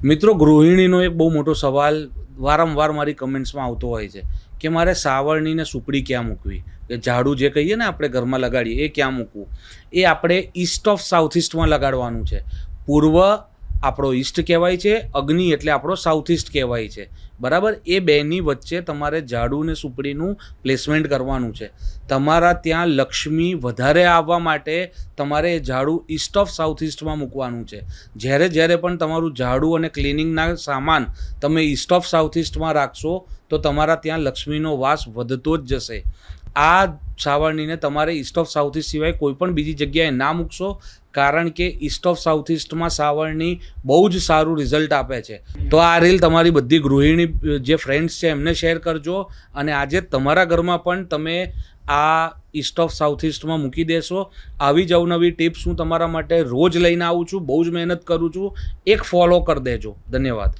મિત્રો, ગૃહિણીનો એક બહુ મોટો સવાલ વારંવાર મારી કમેન્ટ્સમાં આવતો હોય છે કે મારે સાવરણીને સુપડી ક્યાં મૂકવી, કે ઝાડુ જે કહીએ ને આપણે ઘરમાં લગાડીએ એ ક્યાં મૂકવું. એ આપણે ઈસ્ટ ઓફ સાઉથ ઈસ્ટમાં લગાડવાનું છે. પૂર્વ આપણો ઈસ્ટ કહેવાય છે, અગ્નિ એટલે આપણો સાઉથ ઈસ્ટ કહેવાય છે. બરાબર. એ બેની વચ્ચે તમારે ઝાડુ ને સુપડીનું પ્લેસમેન્ટ કરવાનું છે. તમારા ત્યાં લક્ષ્મી વધારે આવવા માટે તમારે એ ઝાડુ ઈસ્ટ ઓફ સાઉથ ઈસ્ટમાં મૂકવાનું છે. જ્યારે પણ તમારું ઝાડુ અને ક્લિનિંગના સામાન તમે ઈસ્ટ ઓફ સાઉથ ઈસ્ટમાં રાખશો તો તમારા ત્યાં લક્ષ્મીનો વાસ વધતો જ જશે. આ સાવરણીને તમારે ઈસ્ટ ઓફ સાઉથ ઈસ્ટ સિવાય કોઈ પણ બીજી જગ્યાએ ના મૂકશો, કારણ કે ઈસ્ટ ઓફ સાઉથ ઈસ્ટમાં સાવરણી બહુ જ સારું રિઝલ્ટ આપે છે. તો આ રીલ તમારી બધી ગૃહિણી જે ફ્રેન્ડ્સ છે એમને શેર કરજો, અને આજે તમારા ઘરમાં પણ તમે આ ઈસ્ટ ઓફ સાઉથ ઈસ્ટમાં મૂકી દેશો. આવી જ અવનવી ટિપ્સ હું તમારા માટે રોજ લઈને આવું છું. બહુ જ મહેનત કરું છું. એક ફોલો કરી દેજો. ધન્યવાદ.